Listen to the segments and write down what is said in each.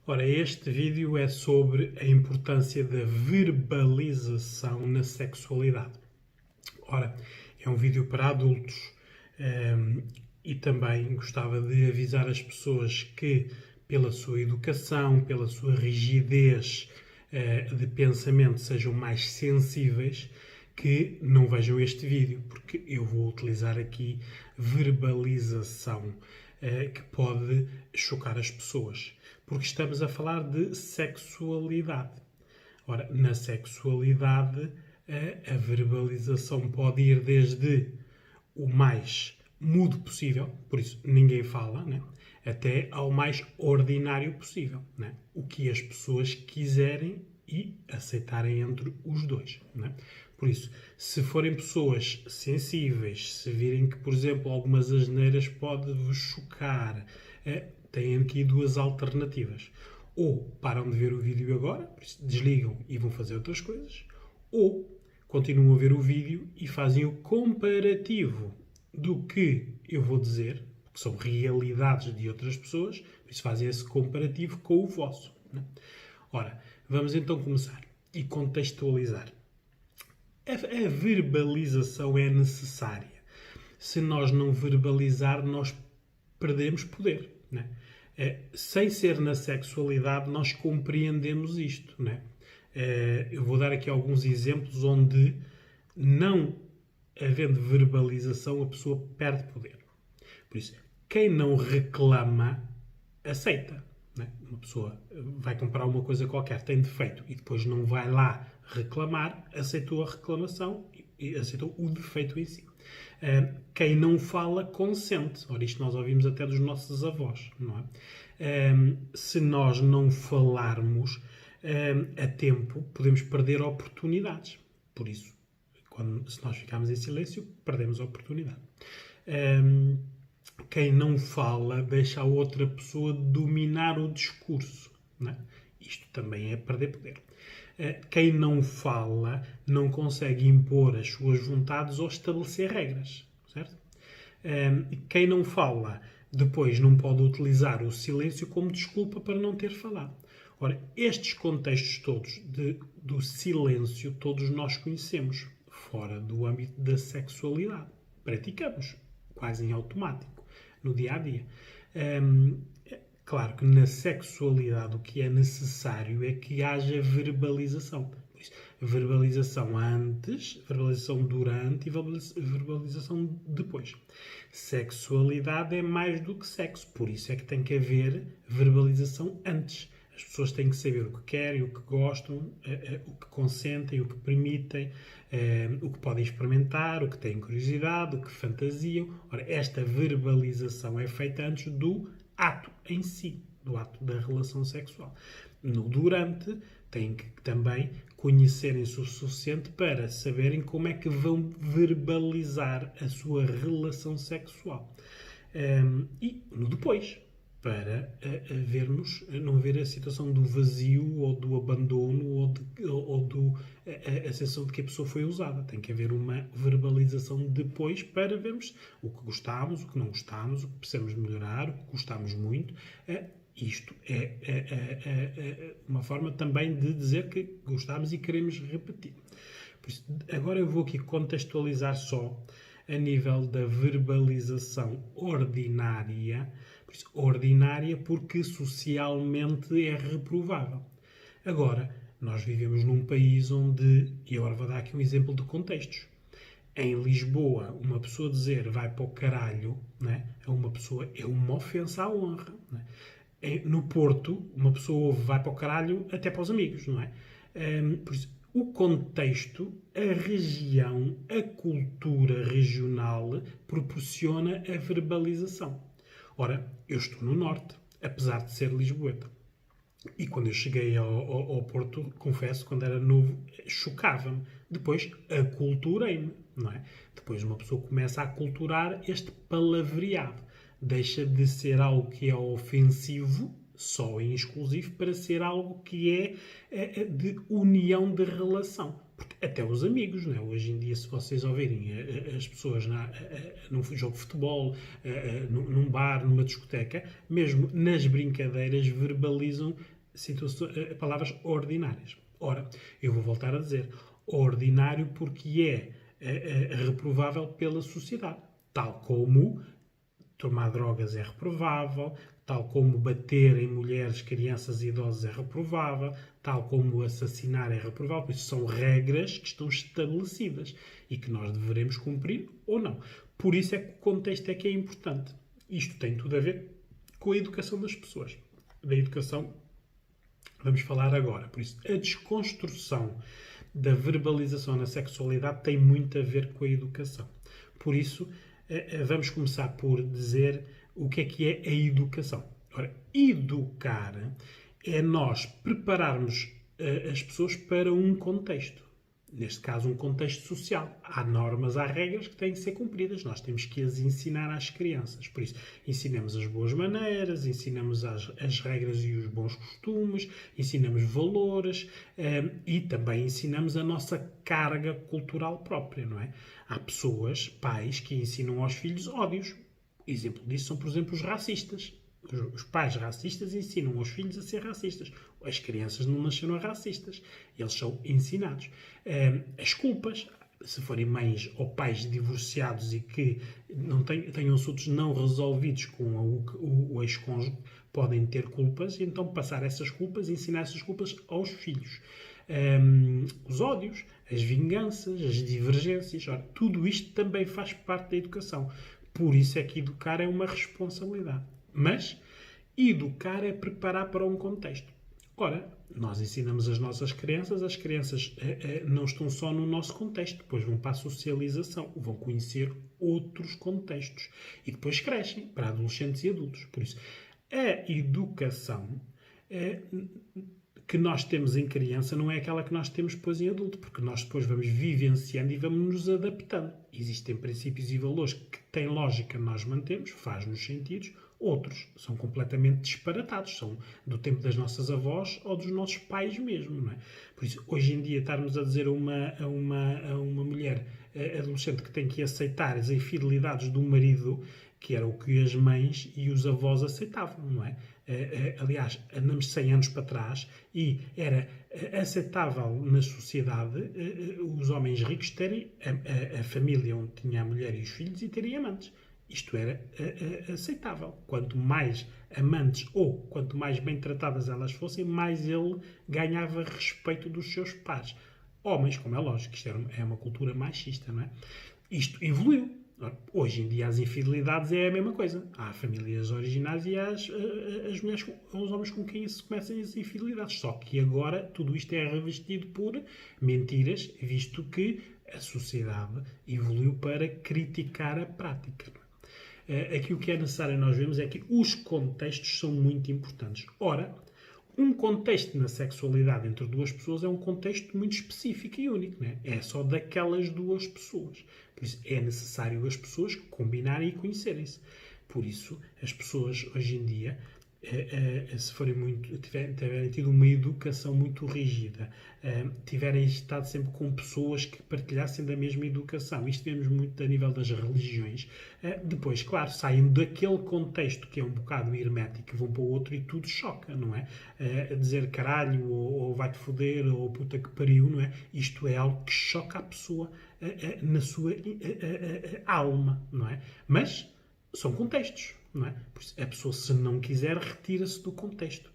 Ora, este vídeo é sobre a importância da verbalização na sexualidade. Ora, é um vídeo para adultos e também gostava de avisar as pessoas que, pela sua educação, pela sua rigidez de pensamento, sejam mais sensíveis, que não vejam este vídeo, porque eu vou utilizar aqui verbalização que pode chocar as pessoas, porque estamos a falar de sexualidade. Ora, na sexualidade, a verbalização pode ir desde o mais mudo possível, por isso ninguém fala, né? Até ao mais ordinário possível, né? O que as pessoas quiserem e aceitarem entre os dois, né? Por isso, se forem pessoas sensíveis, se virem que, por exemplo, algumas asneiras podem vos chocar, têm aqui duas alternativas. Ou param de ver o vídeo agora, por isso desligam e vão fazer outras coisas, ou continuam a ver o vídeo e fazem o comparativo do que eu vou dizer, que são realidades de outras pessoas, por isso fazem esse comparativo com o vosso, né? Ora, vamos então começar e contextualizar. A verbalização é necessária. Se nós não verbalizar, nós perdemos poder, né? Sem ser na sexualidade, nós compreendemos isto, né? Eu vou dar aqui alguns exemplos onde, não havendo verbalização, a pessoa perde poder. Por isso, quem não reclama, aceita, né? Uma pessoa vai comprar uma coisa qualquer, tem defeito, e depois não vai lá reclamar, aceitou a reclamação e aceitou o defeito em si. Quem não fala, consente. Ora, isto nós ouvimos até dos nossos avós, não é? Se nós não falarmos a tempo, podemos perder oportunidades. Por isso, se nós ficarmos em silêncio, perdemos a oportunidade. Quem não fala deixa a outra pessoa dominar o discurso, né? Isto também é perder poder. Quem não fala não consegue impor as suas vontades ou estabelecer regras, certo? Quem não fala depois não pode utilizar o silêncio como desculpa para não ter falado. Ora, estes contextos todos do silêncio, todos nós conhecemos, fora do âmbito da sexualidade. Praticamos, quase em automático, no dia-a-dia. Claro que na sexualidade o que é necessário é que haja verbalização. Verbalização antes, verbalização durante e verbalização depois. Sexualidade é mais do que sexo, por isso é que tem que haver verbalização antes. As pessoas têm que saber o que querem, o que gostam, o que consentem, o que permitem, o que podem experimentar, o que têm curiosidade, o que fantasiam. Ora, esta verbalização é feita antes do ato em si, do ato da relação sexual. No durante, têm que também conhecerem-se o suficiente para saberem como é que vão verbalizar a sua relação sexual. E no depois, para não haver a situação do vazio ou do abandono ou a sensação de que a pessoa foi usada. Tem que haver uma verbalização depois para vermos o que gostámos, o que não gostámos, o que precisamos melhorar, o que gostámos muito. Isto é uma forma também de dizer que gostámos e queremos repetir. Por isso, agora eu vou aqui contextualizar só a nível da verbalização ordinária. Por isso, ordinária porque socialmente é reprovável. Agora, nós vivemos num país onde, e agora vou dar aqui um exemplo de contextos. Em Lisboa, uma pessoa dizer vai para o caralho, né, a uma pessoa é uma ofensa à honra. Né? No Porto, uma pessoa vai para o caralho até para os amigos, não é? Por isso, o contexto, a região, a cultura regional proporciona a verbalização. Ora, eu estou no Norte, apesar de ser lisboeta. E quando eu cheguei ao Porto, confesso, quando era novo, chocava-me. Depois, aculturei-me, não é? Depois uma pessoa começa a aculturar este palavreado. Deixa de ser algo que é ofensivo, só em exclusivo, para ser algo que é de união de relação. Porque até os amigos, não é? Hoje em dia, se vocês ouvirem as pessoas num jogo de futebol, num bar, numa discoteca, mesmo nas brincadeiras, verbalizam palavras ordinárias. Ora, eu vou voltar a dizer, ordinário porque é reprovável pela sociedade, tal como tomar drogas é reprovável, tal como bater em mulheres, crianças e idosos é reprovável, tal como assassinar é reprovável. Por isso são regras que estão estabelecidas e que nós deveremos cumprir ou não. Por isso é que o contexto é que é importante. Isto tem tudo a ver com a educação das pessoas. Da educação vamos falar agora. Por isso, a desconstrução da verbalização na sexualidade tem muito a ver com a educação. Por isso, vamos começar por dizer o que é a educação. Ora, educar é nós prepararmos as pessoas para um contexto. Neste caso, um contexto social. Há normas, há regras que têm que ser cumpridas. Nós temos que as ensinar às crianças. Por isso, ensinamos as boas maneiras, ensinamos as regras e os bons costumes, ensinamos valores e também ensinamos a nossa carga cultural própria, não é? Há pessoas, pais, que ensinam aos filhos ódios. Exemplo disso são, por exemplo, os racistas. Os pais racistas ensinam aos filhos a ser racistas. As crianças não nasceram racistas. Eles são ensinados. As culpas, se forem mães ou pais divorciados e que não tenham assuntos não resolvidos com o ex-cônjuge, podem ter culpas e então passar essas culpas e ensinar essas culpas aos filhos. Os ódios, as vinganças, as divergências, ora, tudo isto também faz parte da educação. Por isso é que educar é uma responsabilidade. Mas educar é preparar para um contexto. Ora, nós ensinamos as nossas crianças, as crianças não estão só no nosso contexto, depois vão para a socialização, vão conhecer outros contextos e depois crescem para adolescentes e adultos. Por isso, a educação que nós temos em criança não é aquela que nós temos depois em adulto, porque nós depois vamos vivenciando e vamos nos adaptando. Existem princípios e valores que têm lógica, nós mantemos, faz-nos sentidos. Outros são completamente disparatados, são do tempo das nossas avós ou dos nossos pais mesmo, não é? Por isso, hoje em dia, estarmos a dizer a uma mulher adolescente que tem que aceitar as infidelidades do marido, que era o que as mães e os avós aceitavam, não é? Aliás, andamos 100 anos para trás e era aceitável na sociedade os homens ricos terem a família onde tinha a mulher e os filhos e terem amantes. Isto era aceitável. Quanto mais amantes ou quanto mais bem tratadas elas fossem, mais ele ganhava respeito dos seus pares. Homens, como é lógico, isto é uma cultura machista, não é? Isto evoluiu. Hoje em dia as infidelidades é a mesma coisa. Há famílias originais e há as mulheres, os homens com quem se começam as infidelidades. Só que agora tudo isto é revestido por mentiras, visto que a sociedade evoluiu para criticar a prática. Aqui o que é necessário nós vemos é que os contextos são muito importantes. Ora, um contexto na sexualidade entre duas pessoas é um contexto muito específico e único, não é? É só daquelas duas pessoas. Por isso é necessário as pessoas combinarem e conhecerem-se. Por isso, as pessoas hoje em dia, se tiverem tido uma educação muito rígida, tiverem estado sempre com pessoas que partilhassem da mesma educação, isto vemos muito a nível das religiões, depois, claro, saem daquele contexto que é um bocado hermético, vão para o outro e tudo choca, não é? Dizer caralho, ou vai-te foder, ou puta que pariu, não é? Isto é algo que choca a pessoa na sua alma, não é? Mas são contextos, não é? Por isso, a pessoa, se não quiser, retira-se do contexto.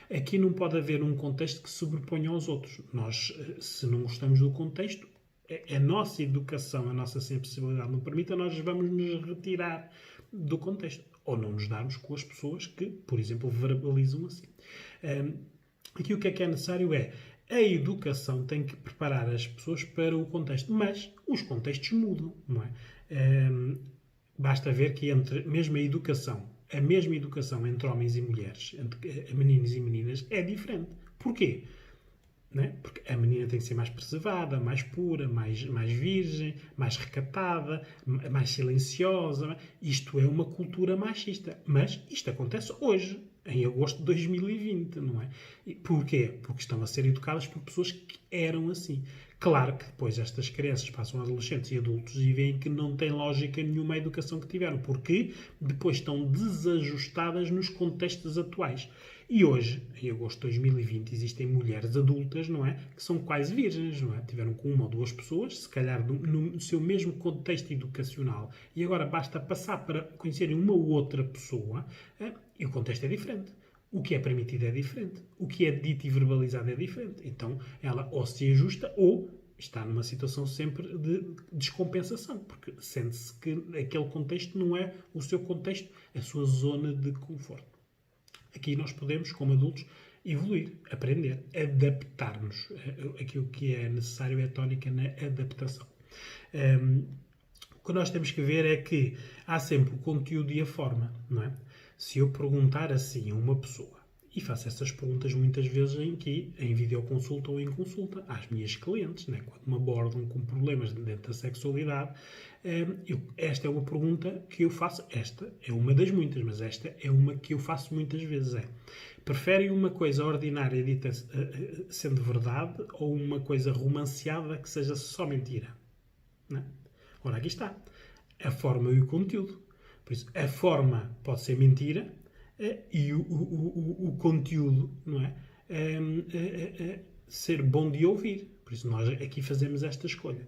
Aqui não pode haver um contexto que se sobreponha aos outros. Nós, se não gostamos do contexto, a nossa educação, a nossa sensibilidade não permite, nós vamos nos retirar do contexto. Ou não nos darmos com as pessoas que, por exemplo, verbalizam assim. Aqui o que é necessário é a educação tem que preparar as pessoas para o contexto, mas os contextos mudam, não é? Basta ver que a mesma educação entre homens e mulheres, entre meninos e meninas, é diferente. Porquê? Não é? Porque a menina tem que ser mais preservada, mais pura, mais virgem, mais recatada, mais silenciosa. Isto é uma cultura machista. Mas isto acontece hoje. em agosto de 2020, não é? E porquê? Porque estão a ser educadas por pessoas que eram assim. Claro que depois estas crianças passam a adolescentes e adultos e veem que não tem lógica nenhuma a educação que tiveram, porque depois estão desajustadas nos contextos atuais. E hoje, em agosto de 2020, existem mulheres adultas, não é? Que são quase virgens, não é? Tiveram com uma ou duas pessoas, se calhar no seu mesmo contexto educacional, e agora basta passar para conhecerem uma ou outra pessoa, e o contexto é diferente. O que é permitido é diferente. O que é dito e verbalizado é diferente. Então, ela ou se ajusta ou está numa situação sempre de descompensação, porque sente-se que aquele contexto não é o seu contexto, a sua zona de conforto. Aqui nós podemos, como adultos, evoluir, aprender, adaptar-nos. Aquilo que é necessário é a tónica na adaptação. O que nós temos que ver é que há sempre o conteúdo e a forma, não é? Se eu perguntar assim a uma pessoa, e faço essas perguntas muitas vezes em videoconsulta ou em consulta, às minhas clientes, né? Quando me abordam com problemas dentro da sexualidade, esta é uma pergunta que eu faço, esta é uma das muitas, mas esta é uma que eu faço muitas vezes, preferem uma coisa ordinária dita sendo verdade ou uma coisa romanceada que seja só mentira? Não é? Ora, aqui está. A forma e o conteúdo. Por isso, a forma pode ser mentira e o conteúdo, não é? Ser bom de ouvir. Por isso, nós aqui fazemos esta escolha.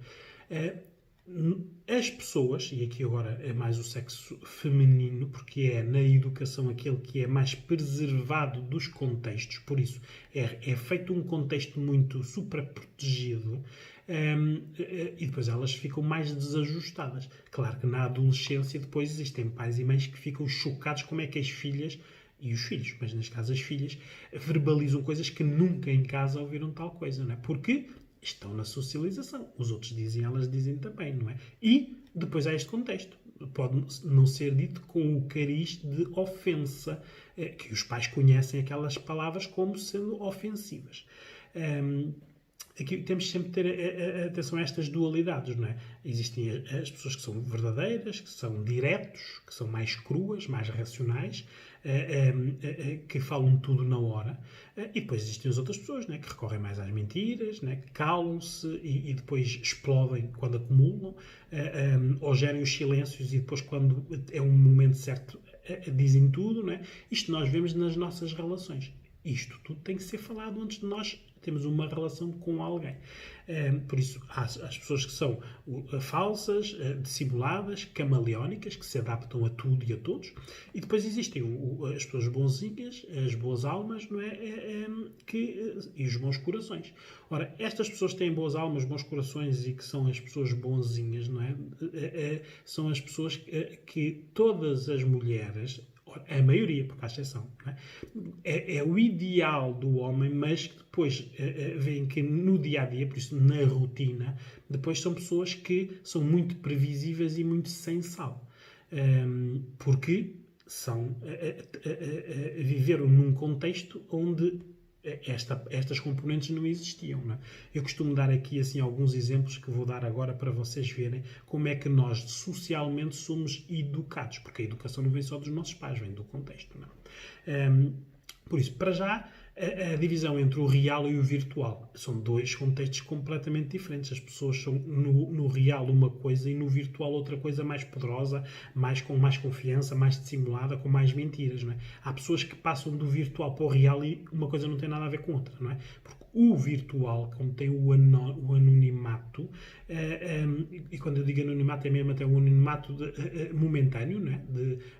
As pessoas, e aqui agora é mais o sexo feminino, porque é na educação aquele que é mais preservado dos contextos, por isso é feito um contexto muito supraprotegido, e depois elas ficam mais desajustadas. Claro que na adolescência depois existem pais e mães que ficam chocados como é que as filhas e os filhos, mas neste caso as filhas, verbalizam coisas que nunca em casa ouviram tal coisa, não é? Porque estão na socialização. Os outros dizem, elas dizem também, não é? E depois há este contexto. Pode não ser dito com o cariz de ofensa, que os pais conhecem aquelas palavras como sendo ofensivas. Aqui temos sempre que ter atenção a estas dualidades, não é? Existem as pessoas que são verdadeiras, que são diretos, que são mais cruas, mais racionais, que falam tudo na hora. E depois existem as outras pessoas, né, que recorrem mais às mentiras, né, que calam-se e depois explodem quando acumulam, ou gerem os silêncios e depois, quando é um momento certo, dizem tudo. Né? Isto nós vemos nas nossas relações. Isto tudo tem que ser falado antes de nós termos uma relação com alguém. Por isso, há as pessoas que são falsas, dissimuladas, camaleónicas, que se adaptam a tudo e a todos. E depois existem as pessoas bonzinhas, as boas almas, não é? E os bons corações. Ora, estas pessoas que têm boas almas, bons corações e que são as pessoas bonzinhas, não é? São as pessoas que todas as mulheres, a maioria, porque há exceção, não é? É o ideal do homem, mas que depois veem que no dia-a-dia, por isso na rotina, depois são pessoas que são muito previsíveis e muito sem sal. Porque viveram num contexto onde estas componentes não existiam. Não é? Eu costumo dar aqui assim alguns exemplos que vou dar agora para vocês verem como é que nós socialmente somos educados, porque a educação não vem só dos nossos pais, vem do contexto. Não é? Por isso, para já, a divisão entre o real e o virtual são dois contextos completamente diferentes. As pessoas são no real uma coisa e no virtual outra coisa mais poderosa, com mais confiança, mais dissimulada, com mais mentiras. Não é? Há pessoas que passam do virtual para o real e uma coisa não tem nada a ver com outra. Não é? Porque o virtual, como tem o anonimato, e quando eu digo anonimato é mesmo até um anonimato momentâneo, não é?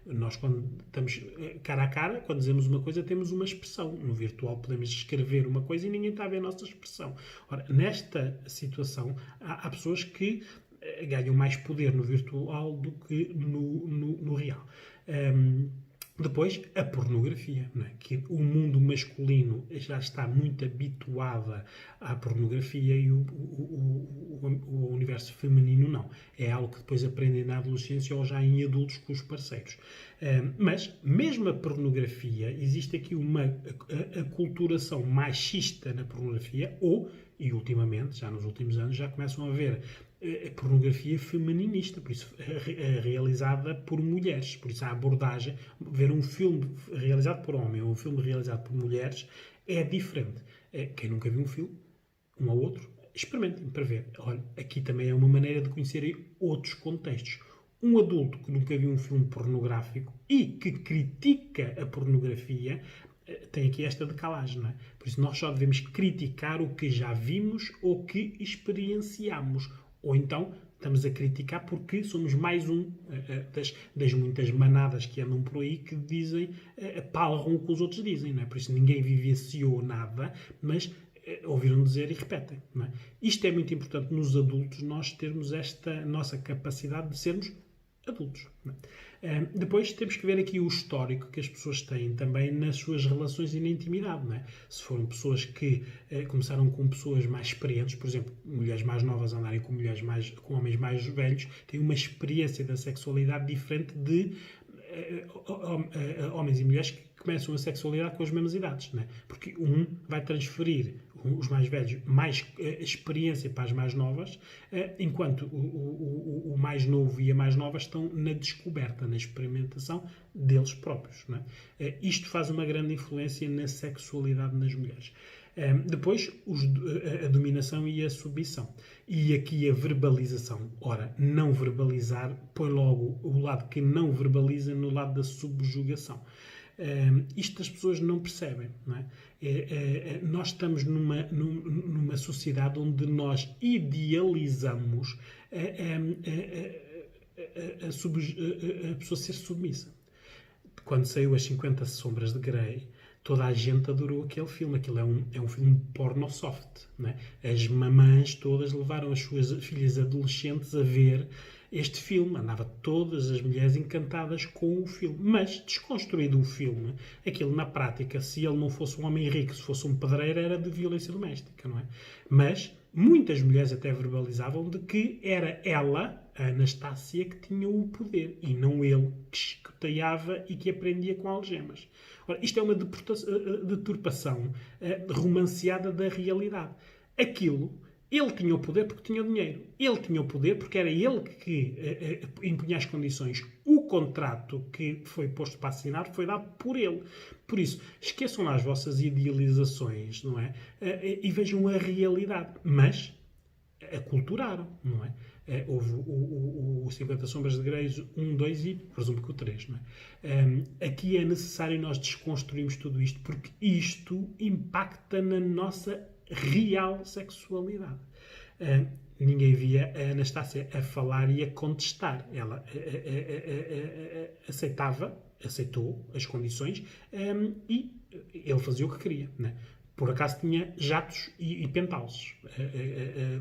Nós quando estamos cara a cara, quando dizemos uma coisa temos uma expressão. No virtual podemos escrever uma coisa e ninguém está a ver a nossa expressão. Ora, nesta situação há pessoas que ganham mais poder no virtual do que no real. Depois, a pornografia, não é? Que o mundo masculino já está muito habituado à pornografia e o universo feminino não. É algo que depois aprendem na adolescência ou já em adultos com os parceiros. Mas, mesmo a pornografia, existe aqui uma aculturação machista na pornografia e ultimamente, já nos últimos anos, já começam a haver pornografia feminista, por isso realizada por mulheres. Por isso a abordagem, ver um filme realizado por homem ou um filme realizado por mulheres é diferente. Quem nunca viu um filme, um ou outro, experimentem para ver. Olha, aqui também é uma maneira de conhecerem outros contextos. Um adulto que nunca viu um filme pornográfico e que critica a pornografia tem aqui esta decalagem, não é? Por isso nós só devemos criticar o que já vimos ou que experienciamos. Ou então estamos a criticar porque somos mais um das muitas manadas que andam por aí que dizem, palram o que os outros dizem, não é? Por isso ninguém vivenciou nada, mas ouviram dizer e repetem, não é? Isto é muito importante nos adultos, nós termos esta nossa capacidade de sermos adultos. Não é? Depois temos que ver aqui o histórico que as pessoas têm também nas suas relações e na intimidade. Não é? Se foram pessoas que começaram com pessoas mais experientes, por exemplo, mulheres mais novas andarem com com homens mais velhos, têm uma experiência da sexualidade diferente de homens e mulheres que começam a sexualidade com as mesmas idades, não é? Porque um vai transferir, os mais velhos, mais experiência para as mais novas, enquanto o mais novo e a mais nova estão na descoberta, na experimentação deles próprios, não é? Isto faz uma grande influência na sexualidade nas mulheres. Depois, a dominação e a submissão. E aqui a verbalização. Ora, não verbalizar, põe logo o lado que não verbaliza no lado da subjugação. Isto as pessoas não percebem. Não é? Nós estamos numa sociedade onde nós idealizamos a pessoa ser submissa. Quando saiu As 50 Sombras de Grey, toda a gente adorou aquele filme. Aquilo é um filme porno soft. Não é? As mamães todas levaram as suas filhas adolescentes a ver este filme. Andava todas as mulheres encantadas com o filme. Mas, desconstruído o filme, aquilo na prática, se ele não fosse um homem rico, se fosse um pedreiro, era de violência doméstica, não é? Mas muitas mulheres até verbalizavam de que era ela, a Anastácia, que tinha o poder e não ele, que chicoteava e que aprendia com algemas. Ora, isto é uma deturpação romanceada da realidade. Aquilo, ele tinha o poder porque tinha o dinheiro. Ele tinha o poder porque era ele que impunha as condições. O contrato que foi posto para assinar foi dado por ele. Por isso, esqueçam lá as vossas idealizações, não é? E vejam a realidade. Mas aculturaram, não é? Houve o 50 Sombras de Grey 1, 2 e presumo que o 3. Não é? Aqui é necessário nós desconstruirmos tudo isto porque isto impacta na nossa real sexualidade. Ninguém via a Anastácia a falar e a contestar. Ela aceitou as condições e ele fazia o que queria. Não é? Por acaso tinha jatos e penthouse,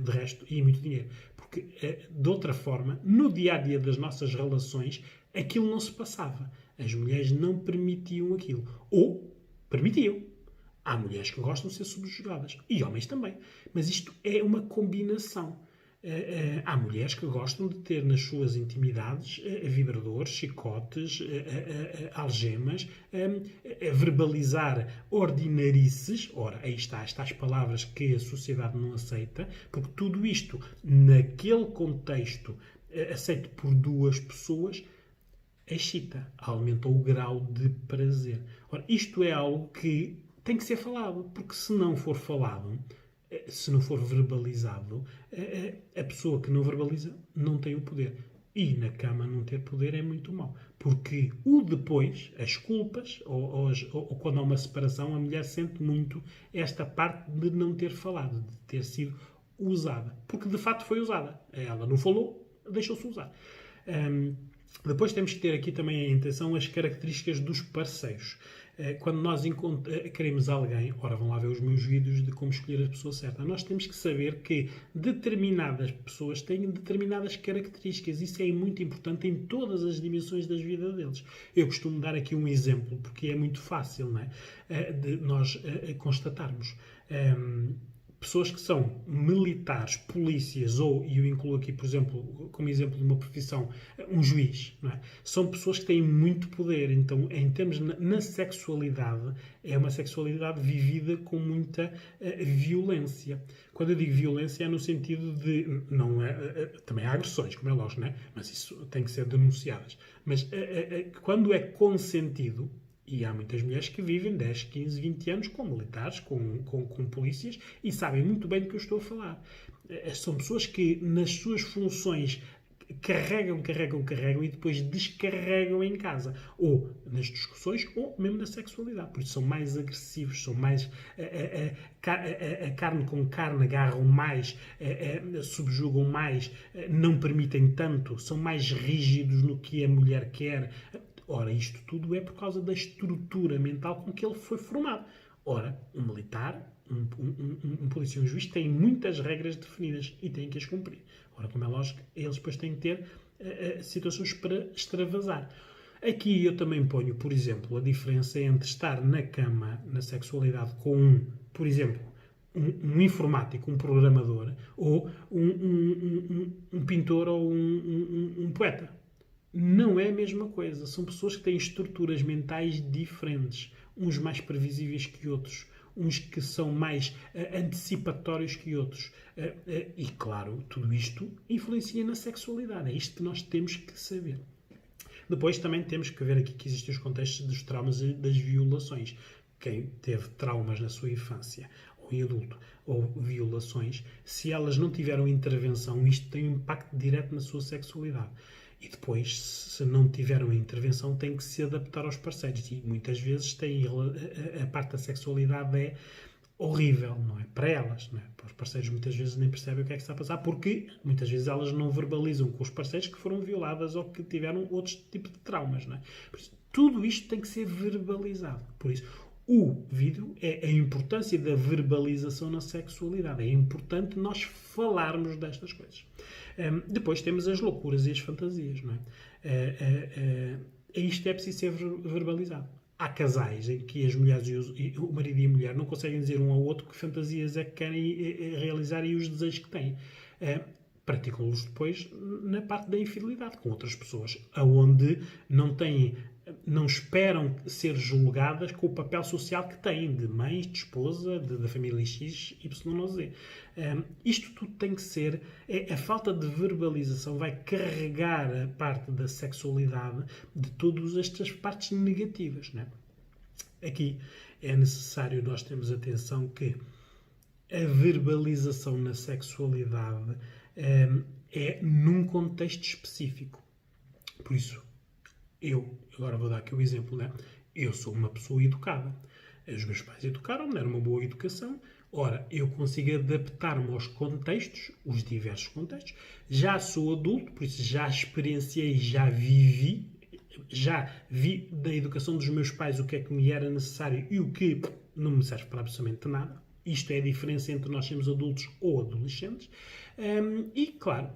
de resto, e muito dinheiro. Porque, de outra forma, no dia-a-dia das nossas relações, aquilo não se passava. As mulheres não permitiam aquilo. Ou permitiam. Há mulheres que gostam de ser subjugadas. E homens também. Mas isto é uma combinação. Há mulheres que gostam de ter nas suas intimidades vibradores, chicotes, algemas, verbalizar ordinarices. Ora, aí está, estas palavras que a sociedade não aceita, porque tudo isto, naquele contexto, aceito por duas pessoas, excita, aumenta o grau de prazer. Ora, isto é algo que tem que ser falado, porque se não for falado, se não for verbalizado, a pessoa que não verbaliza não tem o poder. E na cama não ter poder é muito mau. Porque o depois, as culpas, ou quando há uma separação, a mulher sente muito esta parte de não ter falado, de ter sido usada. Porque de facto foi usada. Ela não falou, deixou-se usar. Depois temos que ter aqui também em atenção as características dos parceiros. Quando nós queremos alguém, ora vão lá ver os meus vídeos de como escolher a pessoa certa, nós temos que saber que determinadas pessoas têm determinadas características. Isso é muito importante em todas as dimensões das vidas deles. Eu costumo dar aqui um exemplo, porque é muito fácil, não é? De nós constatarmos. pessoas que são militares, polícias ou, e eu incluo aqui, por exemplo, como exemplo de uma profissão, um juiz, não é? São pessoas que têm muito poder. Então, em termos na sexualidade, é uma sexualidade vivida com muita violência. Quando eu digo violência é no sentido de, não é, também há agressões, como é lógico, não é? Mas isso tem que ser denunciadas. Mas quando é consentido, e há muitas mulheres que vivem 10, 15, 20 anos com militares, com polícias, e sabem muito bem do que eu estou a falar. São pessoas que, nas suas funções, carregam e depois descarregam em casa. Ou nas discussões, ou mesmo na sexualidade. Por isso são mais agressivos, são mais... A carne com carne agarram mais, subjugam mais, não permitem tanto, são mais rígidos no que a mulher quer. Ora, isto tudo é por causa da estrutura mental com que ele foi formado. Ora, um militar, um polícia e um juiz têm muitas regras definidas e têm que as cumprir. Ora, como é lógico, eles depois têm que ter situações para extravasar. Aqui eu também ponho, por exemplo, a diferença entre estar na cama, na sexualidade, com por exemplo, um informático, um programador, ou um pintor ou um poeta. Não é a mesma coisa. São pessoas que têm estruturas mentais diferentes. Uns mais previsíveis que outros. Uns que são mais antecipatórios que outros. E, claro, tudo isto influencia na sexualidade. É isto que nós temos que saber. Depois também temos que ver aqui que existem os contextos dos traumas e das violações. Quem teve traumas na sua infância ou em adulto, ou violações, se elas não tiveram intervenção, isto tem um impacto direto na sua sexualidade. E depois, se não tiveram intervenção, têm que se adaptar aos parceiros. E muitas vezes a parte da sexualidade é horrível, não é? Para elas, não é? Para os parceiros muitas vezes nem percebem o que é que está a passar, porque muitas vezes elas não verbalizam com os parceiros que foram violadas ou que tiveram outros tipos de traumas, não é? Por isso, tudo isto tem que ser verbalizado. Por isso, o vídeo é a importância da verbalização na sexualidade. É importante nós falarmos destas coisas. Depois temos as loucuras e as fantasias, não é? Isto é preciso ser verbalizado. Há casais em que as mulheres o marido e a mulher não conseguem dizer um ao outro que fantasias é que querem realizar e os desejos que têm. Praticam-los depois na parte da infidelidade com outras pessoas, aonde não esperam ser julgadas com o papel social que têm, de mãe, de esposa, da família X, Y, Z. Isto tudo tem que ser... A falta de verbalização vai carregar a parte da sexualidade de todas estas partes negativas, não é? Aqui é necessário nós termos atenção que a verbalização na sexualidade é num contexto específico. Por isso, agora vou dar aqui o exemplo, né? Eu sou uma pessoa educada. Os meus pais educaram-me, deram uma boa educação. Ora, eu consigo adaptar-me aos contextos, os diversos contextos. Já sou adulto, por isso já experienciei, já vi da educação dos meus pais o que é que me era necessário e o que não me serve para absolutamente nada. Isto é a diferença entre nós sermos adultos ou adolescentes. E, claro,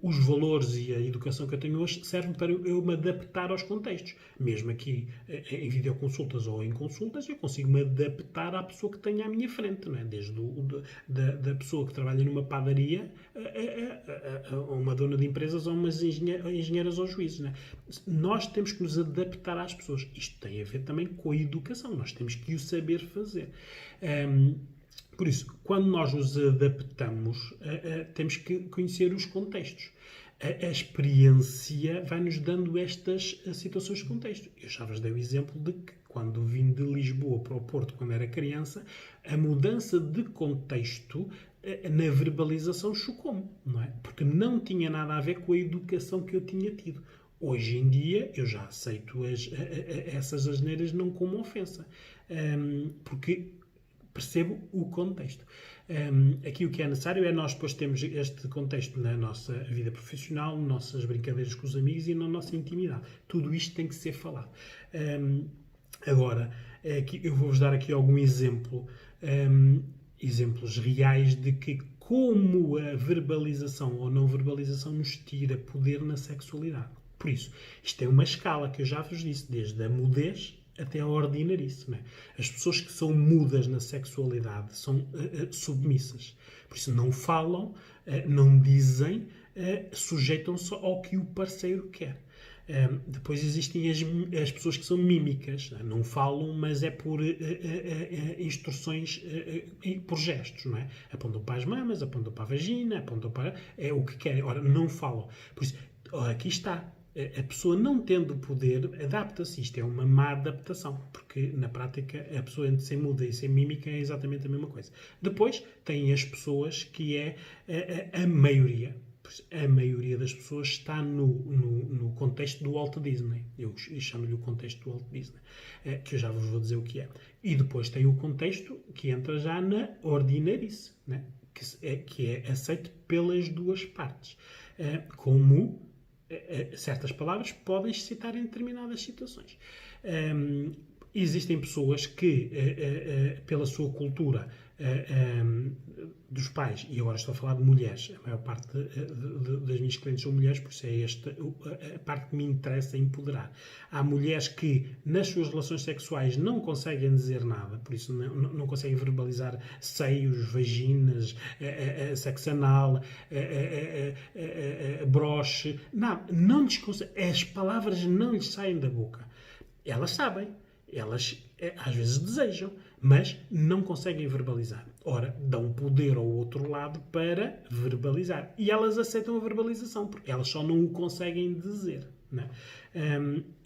os valores e a educação que eu tenho hoje servem para eu me adaptar aos contextos. Mesmo aqui em videoconsultas ou em consultas, eu consigo me adaptar à pessoa que tenho à minha frente, não é? Desde da pessoa que trabalha numa padaria a uma dona de empresas ou umas engenheiras ou juízes, não é? Nós temos que nos adaptar às pessoas. Isto tem a ver também com a educação. Nós temos que o saber fazer. Por isso, quando nós nos adaptamos, temos que conhecer os contextos. A experiência vai-nos dando estas situações de contexto. Eu já vos dei o exemplo de que, quando vim de Lisboa para o Porto, quando era criança, a mudança de contexto na verbalização chocou-me, não é? Porque não tinha nada a ver com a educação que eu tinha tido. Hoje em dia, eu já aceito essas asneiras não como ofensa, porque percebo o contexto. Aqui o que é necessário é nós depois termos este contexto na nossa vida profissional, nas nossas brincadeiras com os amigos e na nossa intimidade. Tudo isto tem que ser falado. Agora, aqui, eu vou-vos dar aqui algum exemplo, exemplos reais de que como a verbalização ou não verbalização nos tira poder na sexualidade. Por isso, isto é uma escala que eu já vos disse, desde a mudez até a ordinarice. Não é? As pessoas que são mudas na sexualidade são submissas. Por isso não falam, não dizem, sujeitam-se ao que o parceiro quer. Depois existem as pessoas que são mímicas, não falam, mas é por instruções e por gestos, não é? Apontam para as mamas, apontam para a vagina, apontam para o que querem. Ora, não falam. Por isso, aqui está. A pessoa não tendo poder, adapta-se. Isto é uma má adaptação, porque na prática a pessoa entre ser muda e ser mímica é exatamente a mesma coisa. Depois tem as pessoas que é a maioria. A maioria das pessoas está no contexto do Walt Disney. Eu chamo-lhe o contexto do Walt Disney, que eu já vos vou dizer o que é. E depois tem o contexto que entra já na ordinarice, né? que é aceito pelas duas partes. Como certas palavras podem citar em determinadas situações. Existem pessoas que, pela sua cultura, dos pais, e agora estou a falar de mulheres, a maior parte das minhas clientes são mulheres, por isso é esta a parte que me interessa empoderar. Há mulheres que, nas suas relações sexuais, não conseguem dizer nada, por isso não conseguem verbalizar seios, vaginas, sexo anal, broche, nada, não lhes as palavras não lhes saem da boca. Elas sabem. Elas às vezes desejam, mas não conseguem verbalizar. Ora, dão poder ao outro lado para verbalizar. E elas aceitam a verbalização, porque elas só não o conseguem dizer. Não é?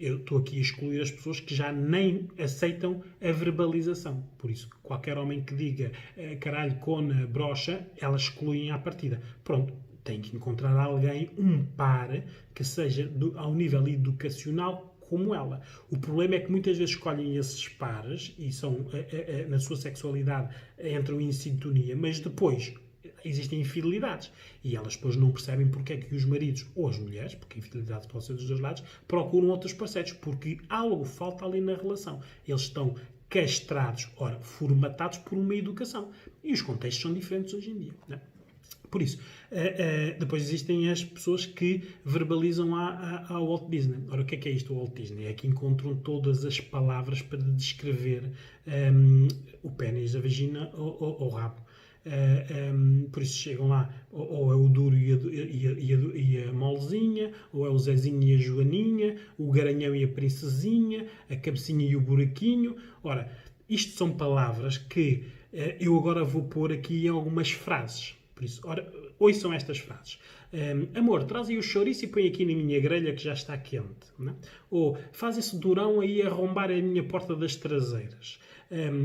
Eu estou aqui a excluir as pessoas que já nem aceitam a verbalização. Por isso, qualquer homem que diga caralho, cona, brocha, elas excluem à partida. Pronto. Tem que encontrar alguém, um par, que seja ao nível educacional como ela. O problema é que muitas vezes escolhem esses pares e são, na sua sexualidade, entram em sintonia, mas depois existem infidelidades. E elas depois não percebem porque é que os maridos, ou as mulheres, porque a infidelidade pode ser dos dois lados, procuram outros parceiros, porque algo falta ali na relação. Eles estão castrados, ora, formatados por uma educação. E os contextos são diferentes hoje em dia, não é? Por isso, depois existem as pessoas que verbalizam ao Walt Disney. Ora, o que é isto, o Walt Disney? É que encontram todas as palavras para descrever o pênis, a vagina ou o rabo. Por isso chegam lá, ou é o duro e a molezinha, ou é o Zezinho e a Joaninha, o garanhão e a princesinha, a cabecinha e o buraquinho. Ora, isto são palavras que eu agora vou pôr aqui em algumas frases. Por isso, ora, ouçam estas frases. Amor, traz aí o chouriço e põe aqui na minha grelha que já está quente. Não é? Ou faz esse durão aí a arrombar a minha porta das traseiras.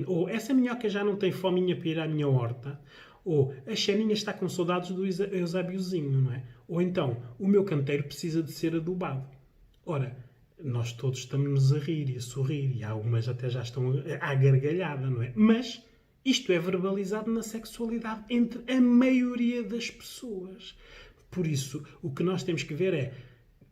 Ou essa minhoca já não tem fominha para ir à minha horta. Ou a Xaninha está com saudades do Eusébiozinho, não é? Ou então, o meu canteiro precisa de ser adubado. Ora, nós todos estamos a rir e a sorrir e algumas até já estão à gargalhada, não é? Mas isto é verbalizado na sexualidade entre a maioria das pessoas. Por isso, o que nós temos que ver é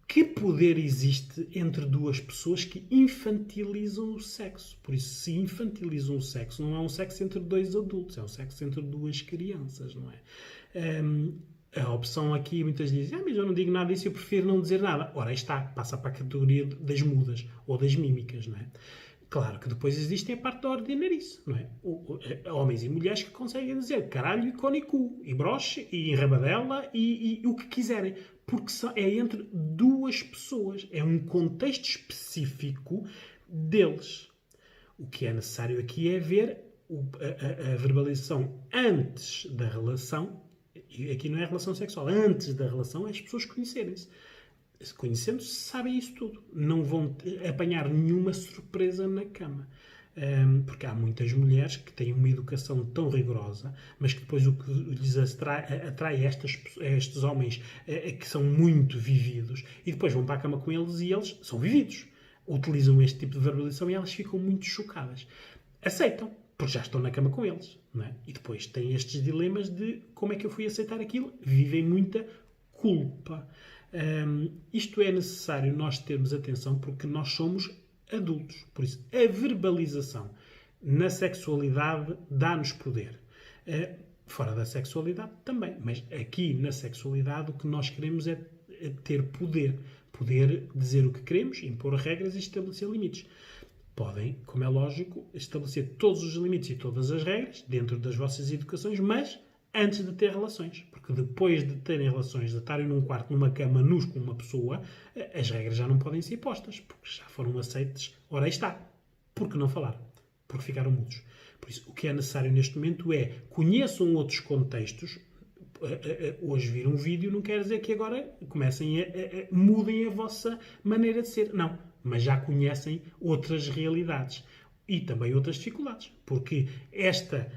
que poder existe entre duas pessoas que infantilizam o sexo. Por isso, se infantilizam o sexo, não é um sexo entre dois adultos, é um sexo entre duas crianças, não é? A opção aqui, muitas dizem, mas eu não digo nada disso, eu prefiro não dizer nada. Ora, aí está, passa para a categoria das mudas ou das mímicas, não é? Claro que depois existe a parte da ordinarice, não é? Homens e mulheres que conseguem dizer caralho e cone e cu, e broche, e enrabadela, e o que quiserem. Porque é entre duas pessoas. É um contexto específico deles. O que é necessário aqui é ver a verbalização antes da relação. E aqui não é a relação sexual. Antes da relação, é as pessoas conhecerem-se. Conhecendo-se, sabem isso tudo. Não vão apanhar nenhuma surpresa na cama. Porque há muitas mulheres que têm uma educação tão rigorosa, mas que depois o que lhes atrai estes homens que são muito vividos, e depois vão para a cama com eles e eles são vividos. Utilizam este tipo de verbalização e elas ficam muito chocadas. Aceitam, porque já estão na cama com eles. Não é? E depois têm estes dilemas de como é que eu fui aceitar aquilo. Vivem muita culpa. Isto é necessário nós termos atenção porque nós somos adultos. Por isso, a verbalização na sexualidade dá-nos poder. Fora da sexualidade também. Mas aqui na sexualidade o que nós queremos é ter poder. Poder dizer o que queremos, impor regras e estabelecer limites. Podem, como é lógico, estabelecer todos os limites e todas as regras dentro das vossas educações, mas antes de ter relações. Porque depois de terem relações, de estarem num quarto, numa cama, nus com uma pessoa, as regras já não podem ser postas, porque já foram aceitas. Ora, aí está. Porque não falaram? Porque ficaram mudos. Por isso, o que é necessário neste momento é conheçam outros contextos. Hoje vir um vídeo não quer dizer que agora comecem mudem a vossa maneira de ser. Não. Mas já conhecem outras realidades e também outras dificuldades. Porque esta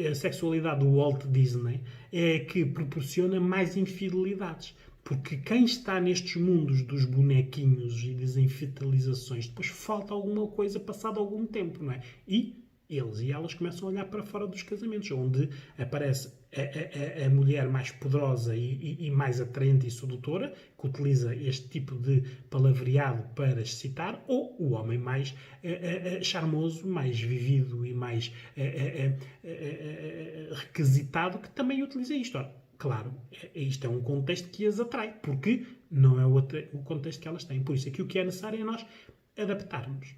a sexualidade do Walt Disney é que proporciona mais infidelidades. Porque quem está nestes mundos dos bonequinhos e das infantilizações, depois falta alguma coisa passado algum tempo, não é? E eles e elas começam a olhar para fora dos casamentos, onde aparece a mulher mais poderosa e mais atraente e sedutora, que utiliza este tipo de palavreado para excitar, ou o homem mais charmoso, mais vivido e mais requisitado, que também utiliza isto. Ora, claro, isto é um contexto que as atrai, porque não é o contexto que elas têm. Por isso, aqui o que é necessário é nós adaptarmos.